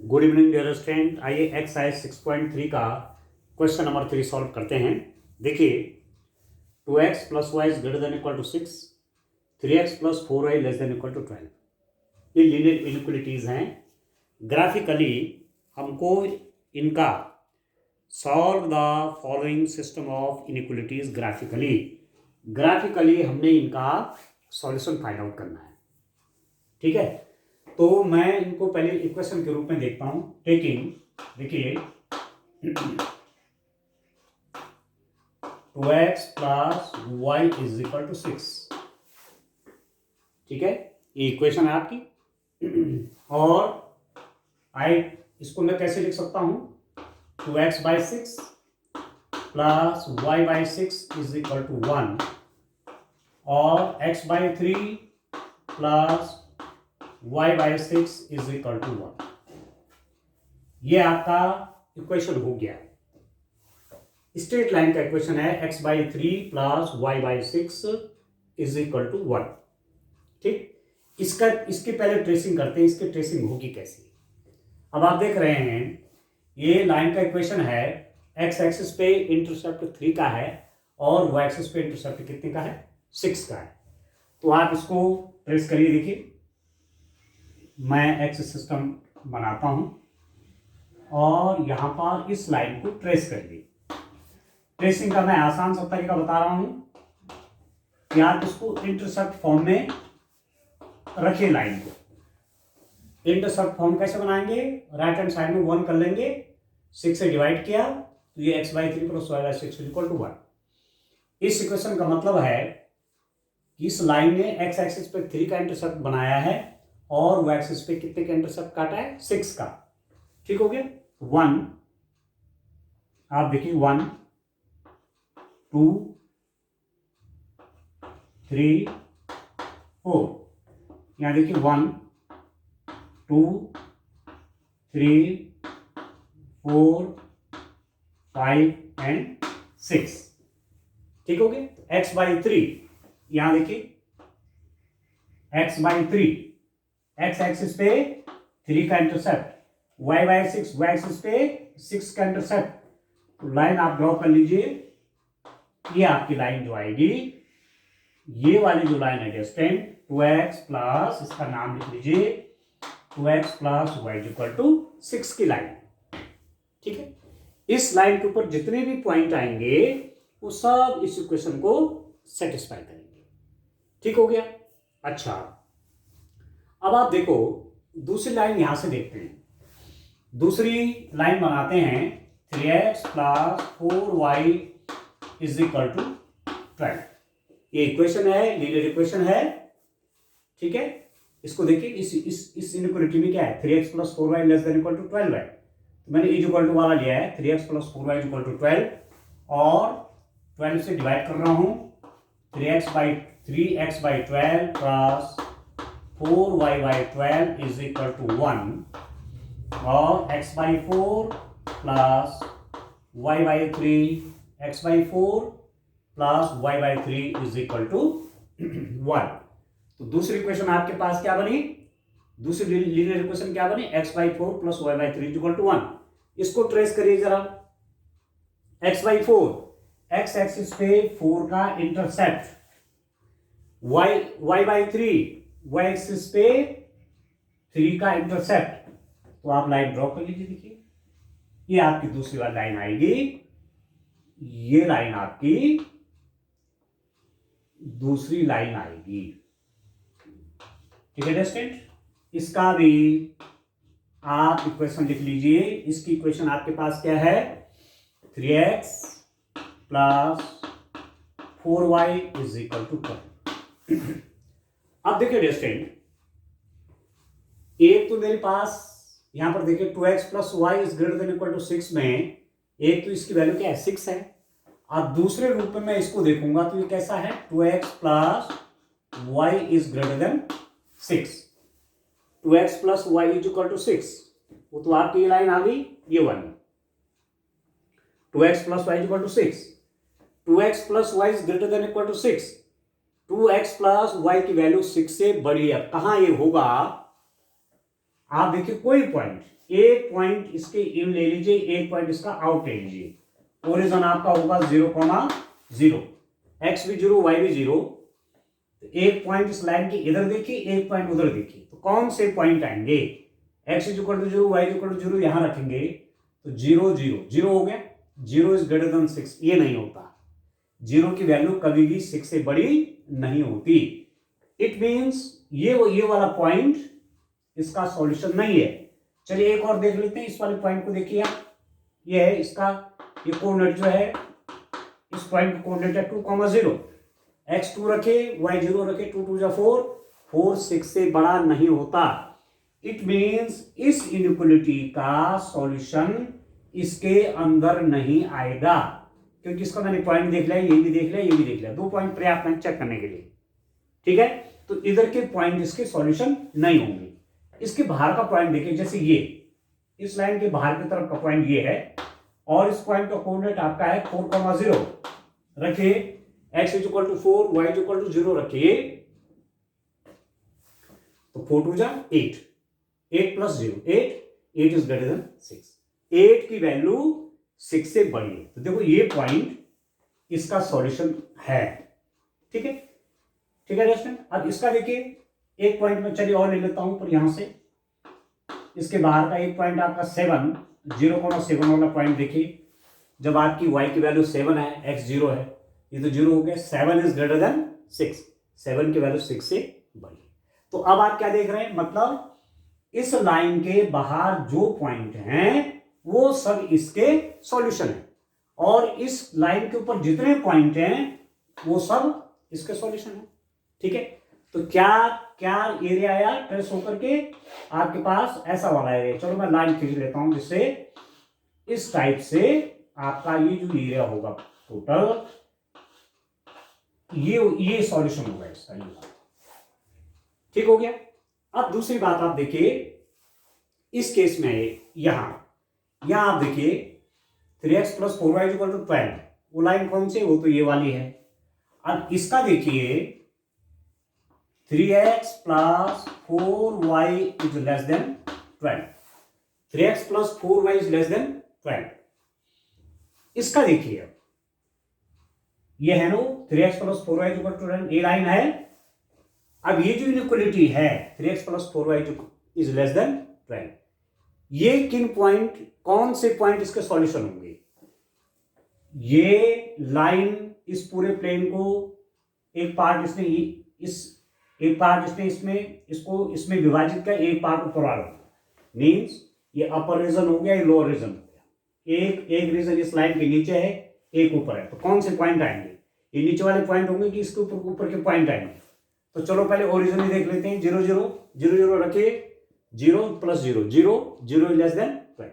Good evening dear student. आइए exercise 6.3 का question number 3 solve करते हैं। देखिए 2x plus y is greater than equal to 6, 3x plus 4y less than equal to 12। ये linear inequalities हैं। Graphically हमको इनका solve the following system of inequalities graphically हमने इनका सॉल्यूशन फाइंड आउट करना है। ठीक है, तो मैं इनको पहले इक्वेशन के रूप में देखता हूं। टेकिंग, देखिए 2x plus y is equal to 6। ठीक है, ये इक्वेशन है आपकी। और आई इसको मैं कैसे लिख सकता हूं? 2x by 6 plus y by 6 is equal to 1 और x by 3 plus y by 6 is equal to 1। ये आपका इक्वेशन हो गया। स्ट्रेट लाइन का इक्वेशन है x by 3 plus y by 6 is equal to 1। ठीक, इसकी पहले ट्रेसिंग करते हैं। इसकी ट्रेसिंग होगी कैसी? अब आप देख रहे हैं ये लाइन का इक्वेशन है। x एक्सिस पे इंटरसेप्ट 3 का है और y एक्सिस पे इंटरसेप्ट कितने का है? 6 का है। तो आप इसको ट्रेस करिए। देखिए मैं एक्स सिस्टम बनाता हूं और यहां पर इस लाइन को ट्रेस करिए। ट्रेसिंग का मैं आसान सा तरीका बता रहा हूं कि आप इसको इंटरसेप्ट फॉर्म में रखिए। लाइन को इंटरसेप्ट फॉर्म कैसे बनाएंगे? राइट हैंड साइड में 1 कर लेंगे, 6 से डिवाइड किया तो ये x by 3 plus y by 6 equal to 1। इस इक्वेशन का मतलब है कि इस लाइन ने x एक्सिस पे 3 का इंटरसेप्ट बनाया है और y एक्सिस पे कितने का इंटरसेप्ट काटा है? 6 का। ठीक हो गया। 1, आप देखिए 1 2 3 4। यहां देखिए 1 2 3 4 5 एंड 6। ठीक हो गया। x बाई 3, यहां देखिए x बाई 3, x एक्सिस पे 3 का intercept, y by 6, y axis पे 6 का इंटरसेप्ट। तो लाइन आप ड्रॉ कर लीजिए। ये आपकी लाइन जो आएगी, ये वाली जो लाइन है डिस्टेंट 2x प्लस, इसका नाम लिख लीजिए 2x plus y equal to 6 की लाइन। ठीक है, इस लाइन के ऊपर जितने भी पॉइंट आएंगे वो सब इस इक्वेशन को सेटिस्फाई करेंगे। ठीक हो गया। अच्छा, अब आप देखो दूसरी लाइन यहां से देखते हैं। दूसरी लाइन बनाते हैं 3x plus 4y is equal to 12। ये इक्वेशन है, लीनियर इक्वेशन है। ठीक है, इसको देखिए इस इनइक्वालिटी में क्या है? 3x plus 4y less than equal to 12 है। तो मैंने इज इक्वल टू वाला लिया है 3x plus 4y equal to 12 और 12 से डिवाइड कर रहा हूं। 3x by 12 plus 4y by 12 is equal to 1 और x by 4 plus y by 3, x by 4 plus y by 3 is equal to 1। तो दूसरी इक्वेशन आपके पास क्या बनी? दूसरी लीनियर इक्वेशन क्या बनी? x by 4 plus y by 3 equal to 1। इसको ट्रेस करिए जरा। x बाई 4, x एक्सिस पे 4 का intercept, y by 3, y axis पे 3 का इंटरसेप्ट। तो आप लाइन ड्रॉ कर लीजिए। देखिए ये आपकी दूसरी वाली लाइन आएगी। ये लाइन आपकी दूसरी लाइन आएगी। ठीक है स्टूडेंट, इसका भी आप इक्वेशन लिख लीजिए। इसकी इक्वेशन आपके पास क्या है? 3x plus 4y is equal to 12। अब देखिए स्टूडेंट, एक तो मेरे पास यहां पर देखिए 2x plus y is greater than equal to 6 में एक तो इसकी वैल्यू क्या है? 6 है। अब दूसरे रूप में मैं इसको देखूंगा तो ये कैसा है? 2x plus y is greater than 6। 2x plus y is equal to 6, वो तो आपकी ये लाइन आ गई, ये वाली 2x plus y is equal to 6। 2x plus y is greater than equal to 6। 2x plus y की वैल्यू 6 से बड़ी है। कहां ये होगा? आप देखिए कोई पॉइंट, एक पॉइंट इसके इन ले लीजिए, एक पॉइंट इसका आउट ले लीजिए, ओरिजिन आपका होगा 0,0, एक्स भी 0 वाई भी 0। तो एक पॉइंट इस लाइन के इधर देखिए, एक पॉइंट उधर देखिए, तो कौन से पॉइंट आएंगे? X is equal to 0, y is equal to 0 यहां रखेंगे तो 0 0 0 हो गया, 0 इज ग्रेटर देन 6, ये नहीं होता, 0 की वैल्यू कभी भी 6 से बड़ी नहीं होती। इट मींस ये वाला पॉइंट इसका सॉल्यूशन नहीं है। चलिए एक और देख लेते हैं, इस वाले पॉइंट को देखिए आप, ये है इसका, ये कोऑर्डिनेट जो है, इस पॉइंट का कोऑर्डिनेट है 2,0, एक्स 2 रखे, वाई 0 रखे, 2 2 4, 4 6 से बड़ा नहीं होता। इट मींस इस इनइक्वालिटी का सॉल्यूशन इसके अंदर नहीं आएगा, क्योंकि इसका मैंने पॉइंट देख लिया, ये भी देख लिया, ये भी देख लिया, 2 पॉइंट पर्याप्त है चेक करने के लिए, ठीक है। तो इधर के पॉइंट इसके सॉल्यूशन नहीं होंगे। इसके बाहर का पॉइंट देखिए, जैसे ये इस लाइन के बाहर की तरफ का पॉइंट ये है, और इस पॉइंट का कोऑर्डिनेट आपका है 4,0 रखिए, x is equal to 4, y is equal to 0 रखिए, तो 4 2 जा 8, 8 प्लस 0 8, 8 इज ग्रेटर देन 6, 8 की वैल्यू 6 से बड़ी है। तो देखो ये पॉइंट इसका सॉल्यूशन है, ठीक है, ठीक है दोस्तों। अब इसका देखिए एक पॉइंट में, चलिए और ले लेता हूं, पर यहां से इसके बाहर का एक पॉइंट आपका 7, 0,7 वाला पॉइंट देखिए, जब आपकी y की वैल्यू 7 है, x 0 है, ये तो 0 हो गया, 7 इज ग्रेटर देन 6, 7 की वैल्यू 6 से बड़ी। तो अब आप क्या देख रहे हैं, मतलब इस लाइन के बाहर जो पॉइंट हैं वो सब इसके सॉल्यूशन है, और इस लाइन के ऊपर जितने पॉइंट हैं वो सब इसके सॉल्यूशन है, ठीक है। तो क्या क्या एरिया आया ट्रेस होकर के आपके पास, ऐसा वाला एरिया। चलो मैं लाइन खींच लेता हूं, जिससे इस टाइप से आपका ये जो एरिया होगा टोटल, ये सॉल्यूशन होगा इसका, ये ठीक हो गया। अब दूसरी बात आप देखिए, इस केस में यहां आप देखिए 3x plus 4y equal to 12, वो लाइन कौन सी, वो तो ये वाली है। अब इसका देखिए 3x plus 4y is less than 12, 3x plus 4y is less than 12। इसका देखिए ये है no 3x plus 4y equal to 12, ये लाइन है। अब ये जो इनइक्वालिटी है 3x plus 4y is less than 12, ये किन पॉइंट, कौन से पॉइंट इसके सॉल्यूशन होंगे? ये लाइन इस पूरे प्लेन को एक पार्ट इसने एक पार्ट इसने इसमें विभाजित किया, एक पार्ट ऊपर वाला, मींस ये अपर रीजन हो गया, ये लोअर रीजन हो गया, एक रीजन इस लाइन के नीचे है, एक ऊपर है। तो कौन से पॉइंट आएंगे? ये नीचे वाले पॉइंट होंगे कि इसके ऊपर के पॉइंट आएंगे? तो चलो पहले ओरिजिन ही देख लेते हैं। 0 0 0 0 रखिए, 0 प्लस 0 0 0 लेस देन 12।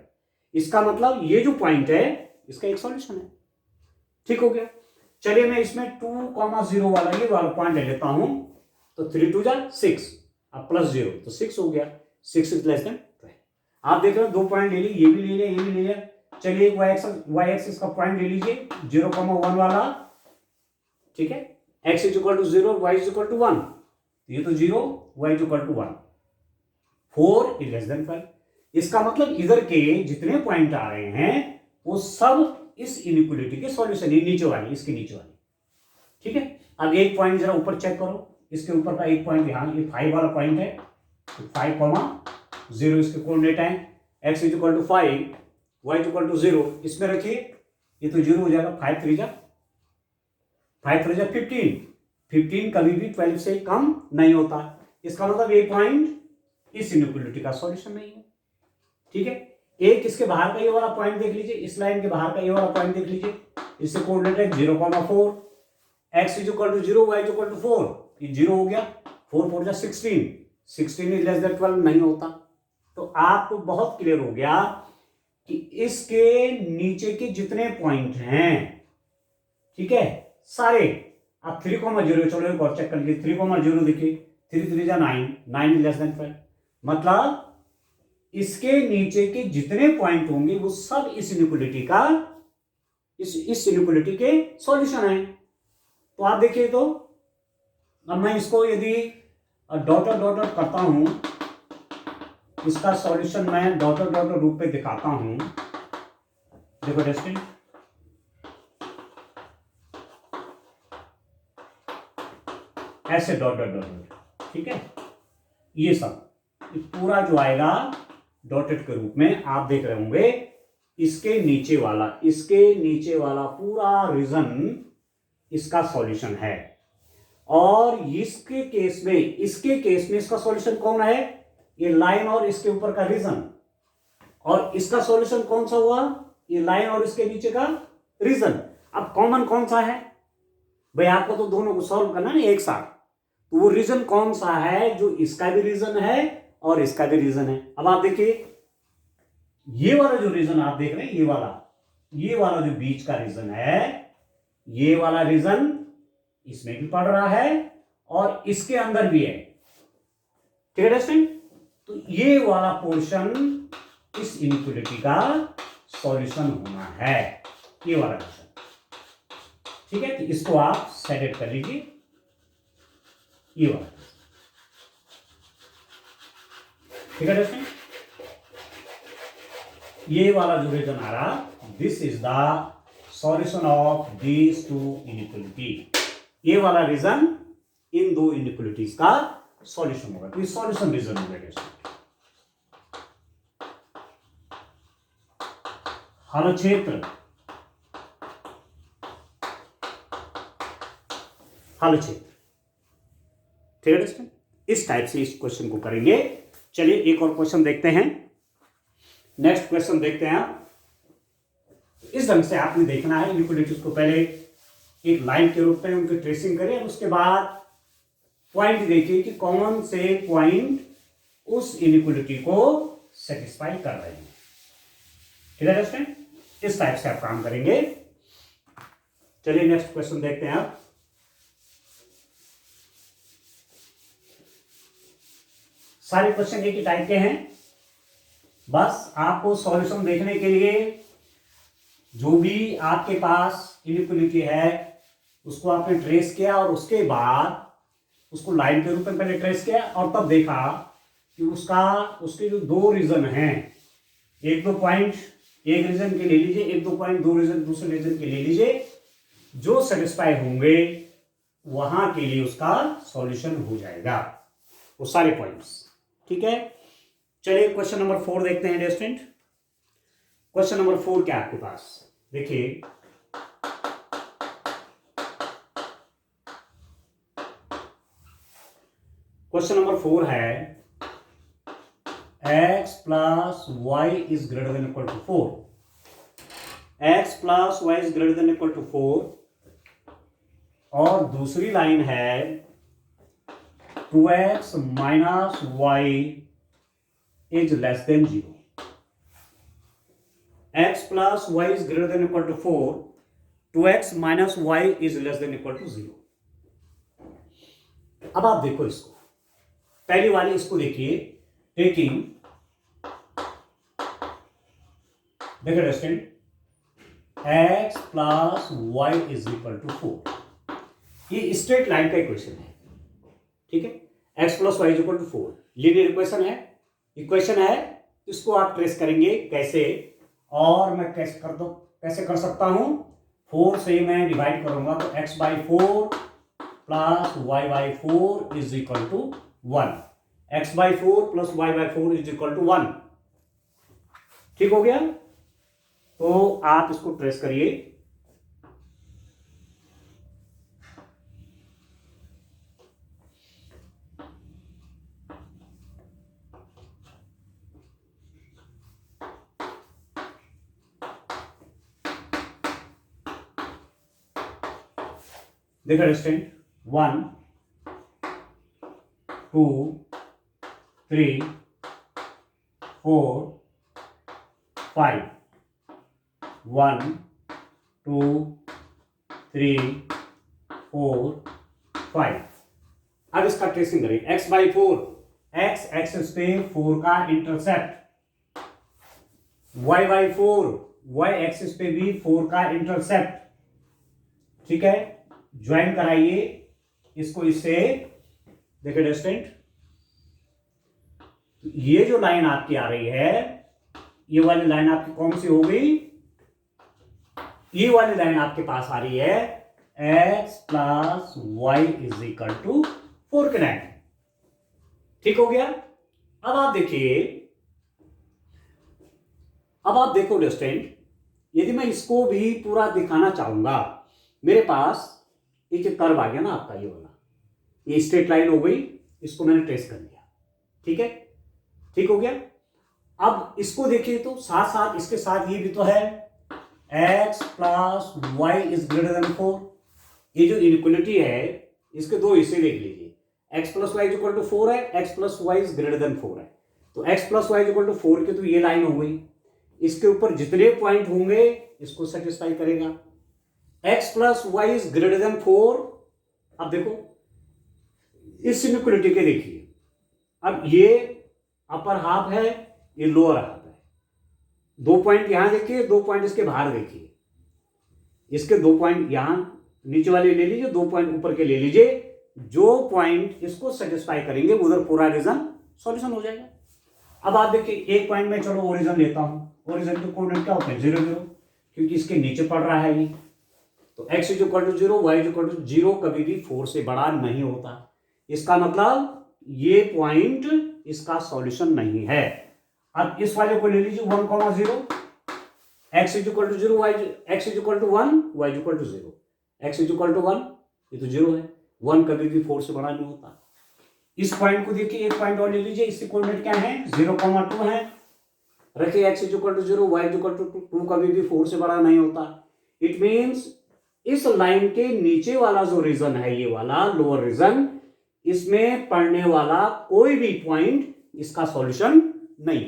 इसका मतलब ये जो पॉइंट है इसका एक सॉल्यूशन है, ठीक हो गया। चलिए मैं इसमें 2,0 वाला ये वाला पॉइंट ले लेता हूं, तो 3 2 जा 6, अब प्लस 0 तो 6 हो गया, 6 इज लेस देन 12। आप देख रहे हो 2 पॉइंट ले लिए, ये भी ले लिया, ये भी ले लिया। चलिए एक y एक्सिस का पॉइंट ले लीजिए 0,1 वाला, ठीक है, x is equal to 0, y is equal to 1, ये तो 0, y is equal to 1, 4 is less than 12। इसका मतलब इधर के जितने पॉइंट आ रहे हैं वो सब इस इनइक्वालिटी के सॉल्यूशन, ये नीचे वाली, इसके नीचे वाली, ठीक है। अब एक पॉइंट जरा ऊपर चेक करो, इसके ऊपर का एक पॉइंट यहाँ, ये 5 वाला पॉइंट है, 5,0 इसके कोऑर्डिनेट है, x is equal to 5, y is equal to 0, इसमें रखिए, ये तो 0 हो जाएगा, 5 3 जा 15, 15 कभी भी 12 से कम नहीं होता। इसका मतलब ये पॉइंट इस इनइक्वालिटी का सॉल्यूशन नहीं है, ठीक है। एक इसके बाहर का ये वाला पॉइंट देख लीजिए, इस लाइन के बाहर का ये वाला पॉइंट देख लीजिए, इससे कोऑर्डिनेट है 0,4, x is equal to 0, y is equal to 4, ये 0 हो गया, 4 4 जा 16, 16 इज लेस देन 12 नहीं होता। तो आपको बहुत क्लियर हो गया कि इसके नीचे के जितने पॉइंट हैं, ठीक है, सारे, आप 3,0, चलो एक और चेक कर लीजिए, 3,0 देखिए, 3 3 जा 9, 9 इज लेस देन 12, मतलब इसके नीचे के जितने पॉइंट होंगे वो सब इस इनइक्वालिटी का, इस इनइक्वालिटी के सॉल्यूशन है। तो आप देखिए, तो अब मैं इसको यदि डॉट डॉट करता हूं, इसका सॉल्यूशन मैं डॉटर डॉटर रूप में दिखाता हूं। देखो टेस्टिंग, ऐसे डॉट डॉट डॉट, ठीक है। ये सब पूरा जो आएगा डॉटेड के रूप में आप देख रहे होंगे। इसके नीचे वाला पूरा रीजन इसका सॉल्यूशन है। और इसके केस में इसका सॉल्यूशन कौन है? ये लाइन और इसके ऊपर का रीजन। और इसका सॉल्यूशन कौन सा हुआ? ये लाइन और इसके नीचे का रीजन। अब कॉमन कौन सा है भाई? आपको तो दोनों को सॉल्व करना है एक साथ। तो वो रीजन कौन सा है जो इसका भी रीजन है और इसका भी रीजन है? अब आप देखिए, ये वाला जो रीजन आप देख रहे हैं, ये वाला जो बीच का रीजन है, ये वाला रीजन इसमें भी पड़ रहा है और इसके अंदर भी है, ठीक है स्टूडेंट। तो ये वाला पोर्शन इस इनइक्वालिटी का सॉल्यूशन होना है, ये वाला पोर्शन, ठीक है। तो इसको आप सेट कर लीजिए, ये वाला, ठीक है स्टूडेंट। ये वाला जो रीजन आ रहा, this is the solution of these two inequality. ये वाला रीजन इन दो इनइक्वालिटीज का सॉल्यूशन होगा। तो ये सॉल्यूशन रीजन हो गया। हल क्षेत्र, ठीक है दोस्तों। इस टाइप से इस क्वेश्चन को करेंगे। चलिए एक और क्वेश्चन देखते हैं। नेक्स्ट क्वेश्चन देखते हैं आप। इस ढंग से आपने देखना है इनइक्वालिटीज को। पहले एक लाइन के रूप में उनकी ट्रेसिंग करें और उसके बाद पॉइंट देखिए कि कौन से पॉइंट उस इनइक्वालिटी को सेटिस्फाई कर रहे हैं, ठीक है दोस्तों। इस टाइप से आप काम करेंगे। चलिए नेक्स्ट क्वेश्चन देखते हैं आप। सारे क्वेश्चन एक ही टाइप के हैं। बस आपको सॉल्यूशन देखने के लिए जो भी आपके पास इनइक्वालिटी है उसको आपने ट्रेस किया और उसके बाद उसको लाइन के रूप में पहले ट्रेस किया और तब देखा कि उसके जो दो रीजन हैं, एक दो पॉइंट एक रीजन के ले लीजिए, एक दो पॉइंट दो रीजन दूसरे रीजन के ले लीजिए, जो सेटिस्फाई होंगे वहां के लिए उसका सॉल्यूशन हो जाएगा, वो सारे पॉइंट्स, ठीक है। चलिए क्वेश्चन नंबर 4 देखते हैं स्टूडेंट। क्वेश्चन नंबर 4 क्या आपके पास देखिए, क्वेश्चन नंबर 4 है x plus y is greater than equal to 4। x plus y is greater than equal to 4 और दूसरी लाइन है 2x minus y is less than 0। x plus y is greater than equal to 4, 2x minus y is less than equal to 0। अब आप देखो इसको, पहली वाली इसको देखिए, टेकिंग देखो student x plus y is equal to 4, ये स्ट्रेट लाइन का इक्वेशन है, ठीक है। x plus y is equal to 4 linear equation है। इसको आप ट्रेस करेंगे कैसे, और मैं कैसे कर सकता हूं, 4 से मैं डिवाइड करूंगा तो x by 4 plus y by 4 is equal to 1। x by 4 plus y by 4 is equal to 1, ठीक हो गया। तो आप इसको ट्रेस करिए। देखो स्टूडेंट 1 2 3 4 5, 1 2 3 4 5। अब इसका ट्रेसिंग करें। x बाई 4, x एक्सिस पे 4 का intercept, y by 4 y axis पे भी 4 का इंटरसेप्ट, ठीक है। ज्वाइन कराइए इसको इससे, देखिए स्टूडेंट तो ये जो लाइन आपकी आ रही है, ये वाली लाइन आपकी कौन सी हो गई? ये वाली लाइन आपके पास आ रही है x plus y is equal to 4 के 9। ठीक हो गया। अब आप देखिए, अब आप देखो स्टूडेंट, यदि मैं इसको भी पूरा दिखाना चाहूंगा, मेरे पास एक कर्व आ गया ना आपका, ये वाला, ये स्ट्रेट लाइन हो गई, इसको मैंने ट्रेस कर लिया। ठीक है, ठीक हो गया। अब इसको देखिए तो साथ साथ इसके साथ ये भी तो है x plus y is greater than 4। ये जो इनइक्वालिटी है इसके दो हिस्से देख लीजिए, x plus y equal to 4 है, x plus y is greater than 4 है। तो x plus y equal to 4 के तो ये लाइन हो गई, इसके ऊपर जितने पॉइंट होंगे इसको सेटिस्फाई करेगा। x plus y is greater than 4। अब देखो इस इनइक्वालिटी के देखिए, अब ये अपर हाफ है, ये लोअर हाफ है। 2 पॉइंट यहां देखिए, 2 पॉइंट इसके बाहर देखिए, इसके 2 पॉइंट यहां नीचे वाले ले लीजिए, 2 पॉइंट ऊपर के ले लीजिए। जो पॉइंट इसको सेटिस्फाई करेंगे उधर पूरा रीजन सॉल्यूशन हो जाएगा। अब आप देखिए एक पॉइंट में चलो ओरिजिन लेता हूं, ओरिजिन के कोऑर्डिनेट क्या होते हैं 0 0, क्योंकि इसके नीचे पड़ रहा है ये। तो x is equal to 0, y is equal to 0 कभी भी 4 से बड़ा नहीं होता। इसका मतलब ये पॉइंट इसका सॉल्यूशन नहीं है। अब इस वाले को ले लीजिए 1, 0, x is equal to 0, x is equal to 1, y is equal to 0, x is equal to 1, ये तो 0 है, 1 कभी भी 4 से बड़ा नहीं होता। इस पॉइंट को देखिए, एक पॉइंट और ले लीजिए, इसके कोऑर्डिनेट क्या है 0, 2 है, रखिए x is equal to 0, y is equal to 2 कभी भी 4 से बड़ा नहीं होता। इट मींस इस लाइन के नीचे वाला जो रीजन है, ये वाला लोअर रीजन, इसमें पड़ने वाला कोई भी पॉइंट इसका सॉल्यूशन नहीं।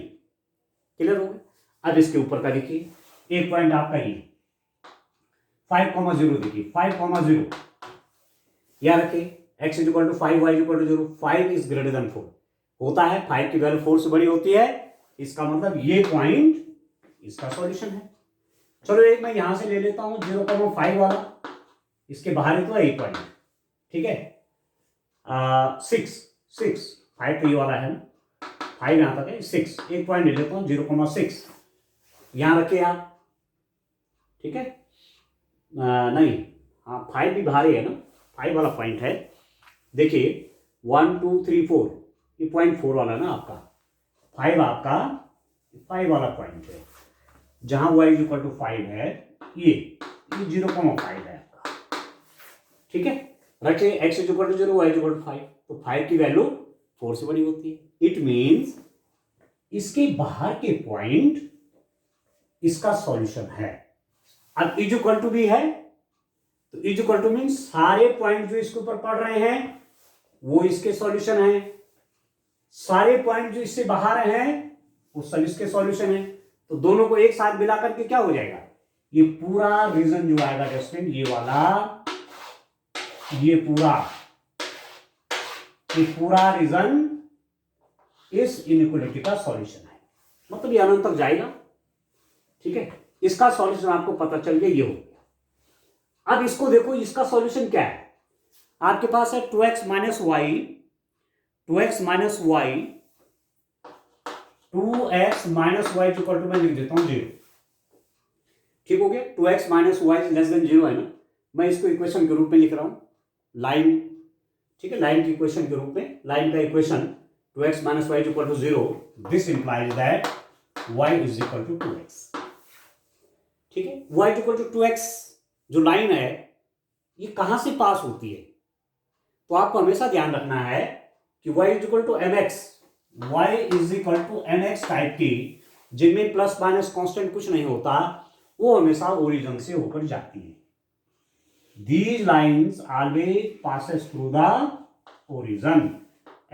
क्लियर हो गया। अब इसके ऊपर का देखिए, एक पॉइंट आपका ये 5, 0 देखिए, 5, 0 याद रखिए, x is equal to 5, y is equal to 0, 5 is greater than 4 होता है, 5 की वैल्यू 4 से बड़ी होती है, इसका मतलब ये पॉइंट इसका सॉल्यूशन है। चलो एक मैं यहां से ले लेता हूं 0,5 वाला, इसके बाहर ही तो है ये पॉइंट। ठीक है, 6, 5 तो ये वाला है ना, 5 यहां तक है, 6 एक पॉइंट ले लेता हूं 0,6 यहां रखे आप। ठीक है, नहीं, हाँ 5 भी बाहर ही है ना, 5 वाला पॉइंट है। देखिए 1, 2, 3, 4, ये पॉइंट 4 वाला ना आपका, 5 आपका 5 वाला पॉइंट है, जहां y इज इक्वल टू 5 है, ये 0,5 है आपका। ठीक है, रखिए x is equal to 0, y is equal to 5, तो 5 की वैल्यू 4 से बड़ी होती है। इट मींस इसके बाहर के पॉइंट इसका सॉल्यूशन है। अब इज इक्वल टू भी है, तो इज इक्वल टू मींस सारे पॉइंट जो इसके ऊपर पड़ रहे हैं वो इसके सॉल्यूशन है, सारे पॉइंट जो इससे बाहर हैं वो सब इसके सॉल्यूशन है। तो दोनों को एक साथ मिलाकर के क्या हो जाएगा, ये पूरा रीजन जो आएगा स्टूडेंट, ये वाला, ये पूरा रीजन इस इनइक्वालिटी का सॉल्यूशन है, मतलब ये अनंत तक जाएगा। ठीक है, इसका सॉल्यूशन आपको पता चल गया, ये हो गया। अब इसको देखो, इसका सॉल्यूशन क्या है, आपके पास है 2x minus y, 2x minus y, 2x minus y equal to, मैं लिख देता हूं 0। ठीक हो गया, 2x minus Y less than 0 है ना, मैं इसको इक्वेशन के रूप में लिख रहा हूं, लाइन। ठीक है, लाइन की इक्वेशन के रूप में, लाइन का equation 2x minus y equal to 0, this implies that y is equal to 2x। ठीक है, y इक्वल टू 2x जो लाइन है ये कहां से पास होती है, तो आपको हमेशा ध्यान रखना है कि y is equal to mx, y is equal to mx type की, जिनमें प्लस माइनस कांस्टेंट कुछ नहीं होता, वो हमेशा ओरिजिन से होकर जाती है। These lines always passes through the origin,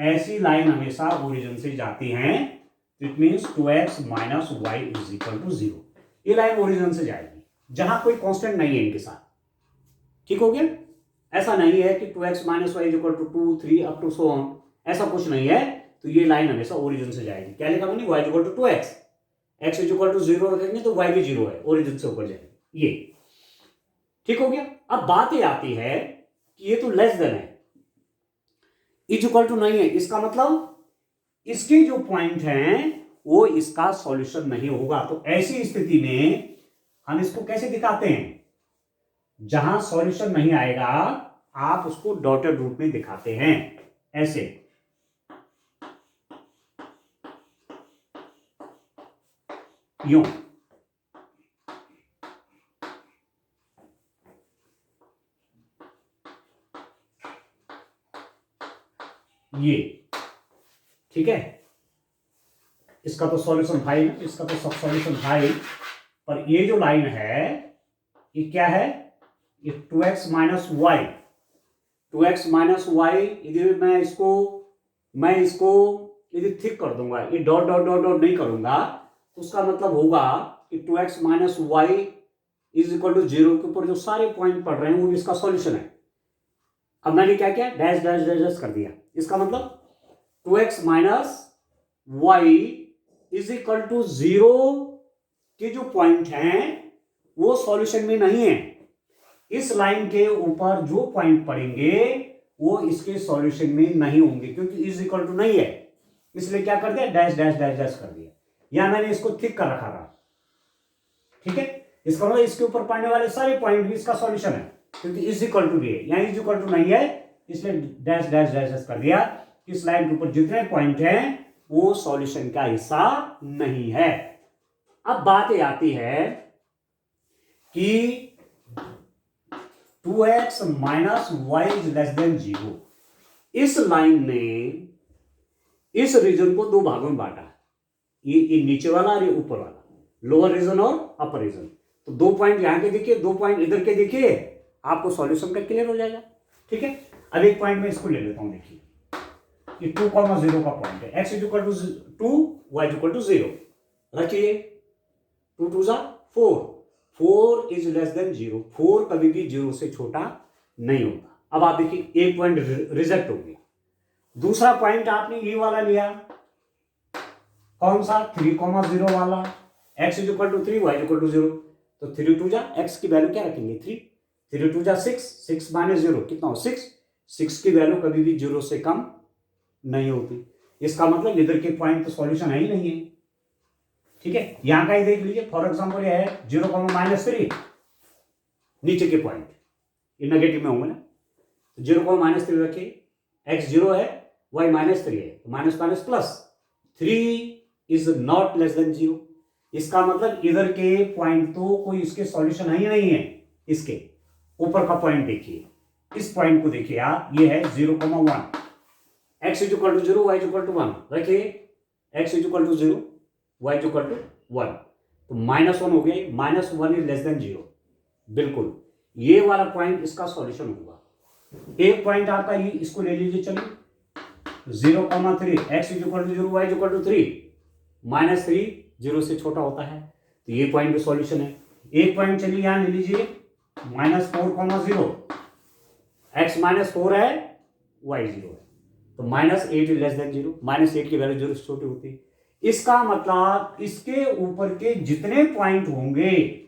ऐसी लाइन हमेशा ओरिजिन से जाती हैं। It means 2x minus y is equal to 0, ये लाइन ओरिजिन से जाएगी जहां कोई कांस्टेंट नहीं है इनके साथ। ठीक हो गया, ऐसा नहीं है कि 2x minus y is equal to 2, 3 up to so on, ऐसा कुछ नहीं है। तो ये लाइन हमेशा ओरिजिन से जाएगी। क्या लिखा मैंने, y equal to 2x, x is equal to 0 रखेंगे तो y भी 0 है, ओरिजिन से ऊपर जाएगी ये। ठीक हो गया। अब बात ये आती है कि ये तो लेस देन है, इज इक्वल टू नहीं है, इसका मतलब इसके जो पॉइंट हैं वो इसका सॉल्यूशन नहीं होगा। तो ऐसी स्थिति में हम इसको कैसे दिखाते हैं? जहां सॉल्यूशन नहीं आएगा आप उसको डॉटेड रूप में दिखाते हैं, ऐसे। यूं। ये ठीक है, इसका तो सॉल्यूशन था ही, इसका तो सब सॉल्यूशन था ही, पर ये जो लाइन है ये क्या है? ये 2x minus y, 2x minus Y. यदि मैं इसको यदि थिक कर दूंगा, ये डॉट डॉट डॉट डॉट नहीं करूंगा, तो उसका मतलब होगा कि 2x minus y is equal to 0 के ऊपर जो सारे पॉइंट पड़ रहे हैं वो भी इसका सॉल्यूशन है। अब मैंने क्या किया? डैश डैश डैश डैश कर दिया। इसका मतलब 2x minus y is equal to 0 के जो पॉइंट हैं वो सॉल्यूशन में नहीं है। इस लाइन के ऊपर जो पॉइंट पड़ेंगे वो इसके सॉल्यूशन में नहीं होंगे, क्योंकि इज इक्वल टू नहीं है, इसलिए क्या कर दिया? डैश डैश डैश डैश कर दिया, या मैंने इसको थिक कर रखा था। ठीक है, इसका मतलब इसके ऊपर पड़ने वाले सारे पॉइंट भी इसका सॉल्यूशन है, क्योंकि इज इक्वल टू भी है, यहाँ इज इक्वल टू नहीं है, इसलिए डैश डैश डैश डैश कर दिया। इस लाइन के ऊपर जितने पॉइंट हैं वो सॉल्यूशन का हिस्सा नहीं है। अब बात ये आती है कि 2x minus y is less than 0। इस लाइन ने इस रीजन को दो भागों में बांटा, ये नीचे वाला और ये ऊपर वाला, लोअर रीजन और अपर रीजन। तो दो पॉइंट यहां के देखिए, दो पॉइंट इधर के देखिए, आपको सॉल्यूशन का क्लियर हो जाएगा। ठीक है, अब एक पॉइंट में इसको ले लेता हूं। देखिए ये 2,0 का पॉइंट है, x is equal to 2, y is equal to 0। रखिए 2 2 जा 4, 4 इज लेस देन 0, 4 कभी भी 0 से छोटा नहीं होता। अब आप देखिए एक पॉइंट रिजेक्ट हो गया। दूसरा पॉइंट आपने ये वाला लिया, कौन सा? 3,0 वाला, x is equal to 3, y is equal to 0। तो 3 2 जा, x की वैल्यू क्या रखेंगे? 3, 3 2 जा 6, 6 माइनस 0 कितना हो? 6, 6 की वैल्यू कभी भी 0 से कम नहीं होती। इसका मतलब इधर के पॉइंट तो सॉल्यूशन है ही नहीं है। ठीक है, यहां का ही देख लीजिए, फॉर एग्जांपल ये है 0, -3, नीचे के पॉइंट ये नेगेटिव में होंगे ना, तो 0, -3 रखिए, x 0 है, y -3 है, तो minus minus plus, 3 is not less than 0। इसका मतलब इधर के पॉइंट तो कोई इसके सॉल्यूशन ही नहीं है। इसके ऊपर का पॉइंट देखिए, इस पॉइंट को देखिए आप, ये है 0,1, x is equal to 0, y is equal to 1। रखिए x is equal to 0, y is equal to 1, तो -1 हो गया, -1 इज लेस देन 0। बिल्कुल ये वाला पॉइंट इसका सॉल्यूशन होगा। एक पॉइंट आपका ये, इसको ले लीजिए, चलिए 0,3, x is equal to 0, y is equal to 3, -3 0 से छोटा होता है, तो ये पॉइंट भी सॉल्यूशन है। एक पॉइंट चलिए यहां ले लीजिए, -4,0, x -4 है, y 0 है, तो -8 इज लेस देन 0, -8 की वैल्यू 0 से छोटी होती है। इसका मतलब इसके ऊपर के जितने पॉइंट होंगे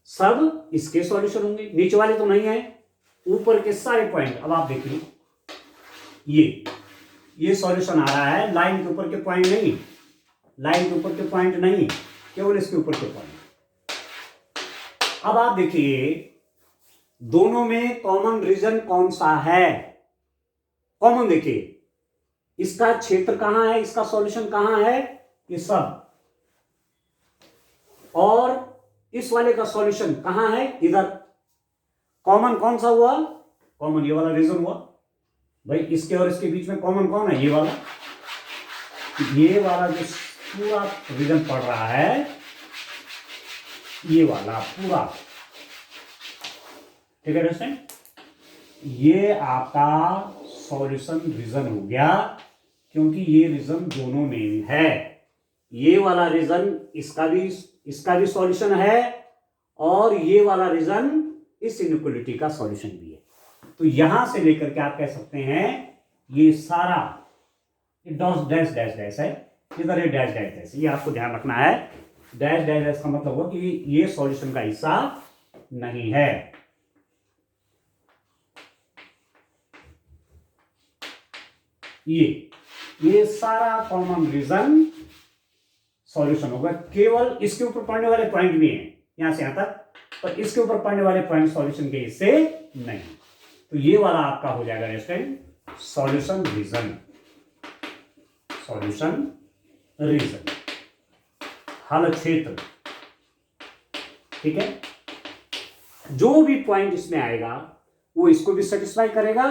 सब इसके सॉल्यूशन होंगे, नीचे वाले तो नहीं है, ऊपर के सारे पॉइंट। अब आप देखिए ये सॉल्यूशन आ रहा है, लाइन के ऊपर के पॉइंट नहीं, लाइन के ऊपर के पॉइंट नहीं, केवल इसके ऊपर के पॉइंट। अब आप देखिए दोनों में कॉमन रीजन कौन सा है? कॉमन देखिए, इसका क्षेत्र कहां है, इसका सॉल्यूशन कहां है? ये सब। और इस वाले का सॉल्यूशन कहां है? इधर। कॉमन कौन सा हुआ? कॉमन ये वाला रीजन हुआ। भाई इसके और इसके बीच में कॉमन कौन है? ये वाला। ये वाला जो पूरा रीजन पड़ रहा है, ये वाला पूरा, ठीक है दोस्तों, ये आपका सॉल्यूशन रीजन हो गया, क्योंकि ये रीजन दोनों में है। ये वाला रीजन इसका भी सॉल्यूशन है, और ये वाला रीजन इस इनइक्वालिटी का सॉल्यूशन भी है। तो यहां से लेकर के आप कह सकते हैं ये सारा डॉस डैश डैश डैश है, इधर ये डैश डैश डैश, ये आपको ध्यान रखना है। डैश डैश डैश का मतलब हुआ कि ये सॉल्यूशन का हिस्सा नहीं है। ये सारा कॉमन रीजन सॉल्यूशन होगा। केवल इसके ऊपर पढ़ने वाले पॉइंट भी हैं यहां से यहां तक, पर इसके ऊपर पढ़ने वाले पॉइंट सॉल्यूशन के हिस्से नहीं। तो ये वाला आपका हो जाएगा next solution region, solution region, हल क्षेत्र। ठीक है, जो भी पॉइंट इसमें आएगा वो इसको भी सेटिस्फाई करेगा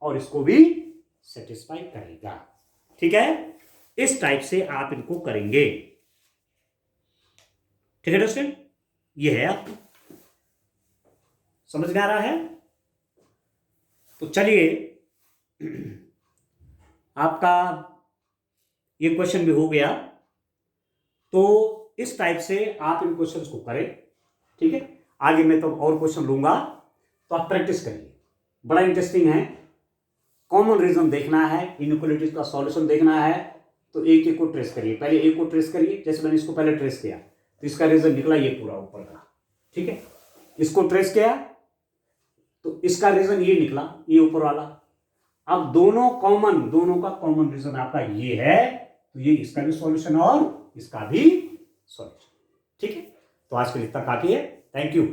और इसको भी सेटिस्फाई करेगा। ठीक है, इस टाइप से आप इनको करेंगे। ठीक है दोस्तों, ये है आप समझ में आ रहा है। तो चलिए आपका ये क्वेश्चन भी हो गया। तो इस टाइप से आप इन क्वेश्चंस को करें। ठीक है, आगे मैं तो और क्वेश्चन लूंगा, तो आप प्रैक्टिस करिए, बड़ा इंटरेस्टिंग है। कॉमन रीजन देखना है, इनइक्वालिटीज का सॉल्यूशन देखना है, तो एक एक को ट्रेस करिए। पहले एक को ट्रेस करिए, जैसे मैंने इसको पहले ट्रेस किया तो इसका रीजन निकला ये पूरा ऊपर का। ठीक है, इसको ट्रेस किया तो इसका रीजन ये निकला, ये ऊपर वाला। अब दोनों का कॉमन रीजन आपका ये है, तो ये इसका भी सॉल्यूशन और इसका भी सॉल्यूशन। ठीक है, तो आज के लिए इतना काफी है। Thank you.